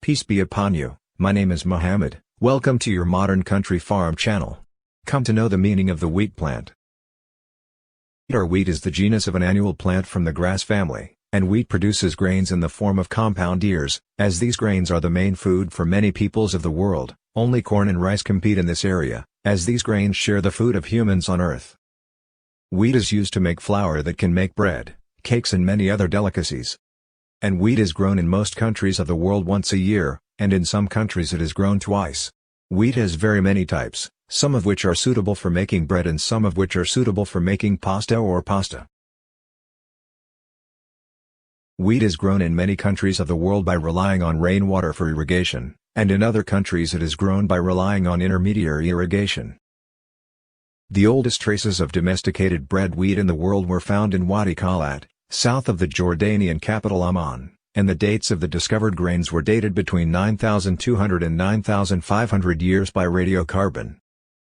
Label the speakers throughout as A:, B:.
A: Peace be upon you, my name is Mohammed. Welcome to your Modern Country Farm channel. Come to know the meaning of the wheat plant. Wheat is the genus of an annual plant from the grass family, and wheat produces grains in the form of compound ears. As these grains are the main food for many peoples of the world, only corn and rice compete in this area, as these grains share the food of humans on earth. Wheat is used to make flour that can make bread, cakes and many other delicacies. And wheat is grown in most countries of the world once a year, and in some countries it is grown twice. Wheat has very many types, some of which are suitable for making bread and some of which are suitable for making pasta or pasta. Wheat is grown in many countries of the world by relying on rainwater for irrigation, and in other countries it is grown by relying on intermediary irrigation. The oldest traces of domesticated bred wheat in the world were found in Wadi Khalat, south of the Jordanian capital Amman, and the dates of the discovered grains were dated between 9,200 and 9,500 years by radiocarbon.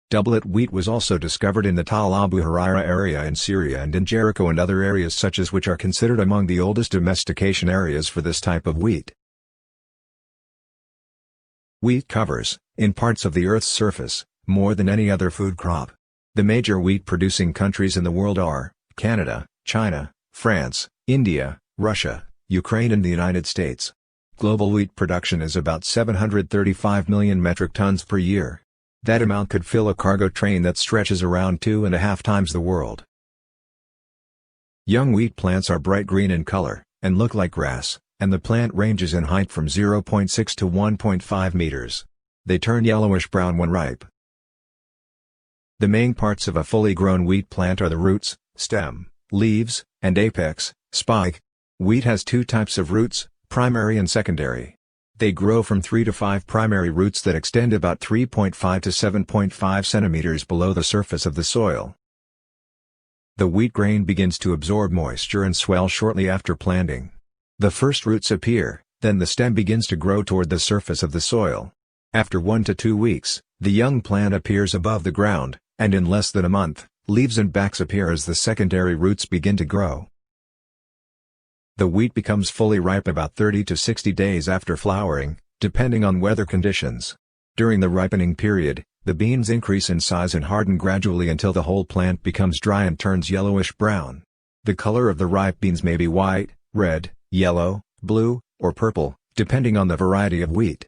A: Doublet wheat was also discovered in the Tal Abu Huraira area in Syria and in Jericho and other areas such as which are considered among the oldest domestication areas for this type of wheat. Wheat covers, in parts of the Earth's surface, more than any other food crop. The major wheat-producing countries in the world are Canada, China, France, India, Russia, Ukraine and the United States. Global wheat production is about 735 million metric tons per year. That amount could fill a cargo train that stretches around 2.5 times the world. Young wheat plants are bright green in color, and look like grass, and the plant ranges in height from 0.6 to 1.5 meters. They turn yellowish-brown when ripe. The main parts of a fully grown wheat plant are the roots, stem, leaves, and apex, spike. Wheat has two types of roots, primary and secondary. They grow from 3 to 5 primary roots that extend about 3.5 to 7.5 centimeters below the surface of the soil. The wheat grain begins to absorb moisture and swell shortly after planting. The first roots appear, then the stem begins to grow toward the surface of the soil. After 1 to 2 weeks, the young plant appears above the ground, and in less than a month, leaves and backs appear as the secondary roots begin to grow. The wheat becomes fully ripe about 30 to 60 days after flowering, depending on weather conditions. During the ripening period, the beans increase in size and harden gradually until the whole plant becomes dry and turns yellowish-brown. The color of the ripe beans may be white, red, yellow, blue, or purple, depending on the variety of wheat.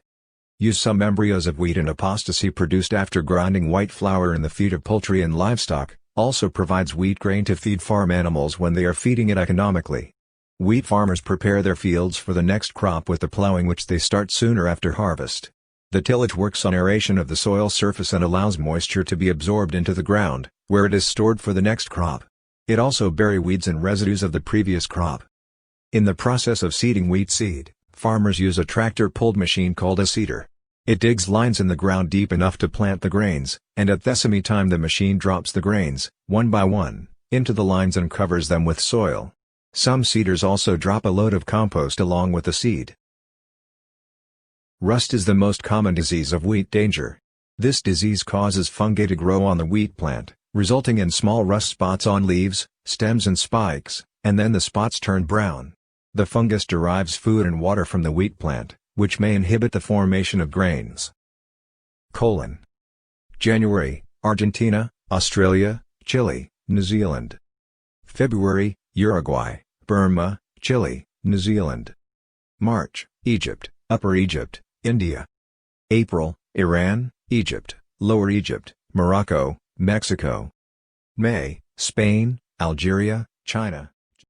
A: Use some embryos of wheat in apostasy produced after grinding white flour in the feed of poultry and livestock, also provides wheat grain to feed farm animals when they are feeding it economically. Wheat farmers prepare their fields for the next crop with the plowing which they start sooner after harvest. The tillage works on aeration of the soil surface and allows moisture to be absorbed into the ground, where it is stored for the next crop. It also buries weeds and residues of the previous crop. In the process of seeding wheat seed, farmers use a tractor-pulled machine called a seeder. It digs lines in the ground deep enough to plant the grains, and at sesame time the machine drops the grains, one by one, into the lines and covers them with soil. Some seeders also drop a load of compost along with the seed. Rust is the most common disease of wheat danger. This disease causes fungi to grow on the wheat plant, resulting in small rust spots on leaves, stems and spikes, and then the spots turn brown. The fungus derives food and water from the wheat plant, which may inhibit the formation of grains. January, Argentina, Australia, Chile, New Zealand. February, Uruguay, Burma, Chile, New Zealand. March, Egypt, Upper Egypt, India. April, Iran, Egypt, Lower Egypt, Morocco, Mexico. May, Spain, Algeria, China.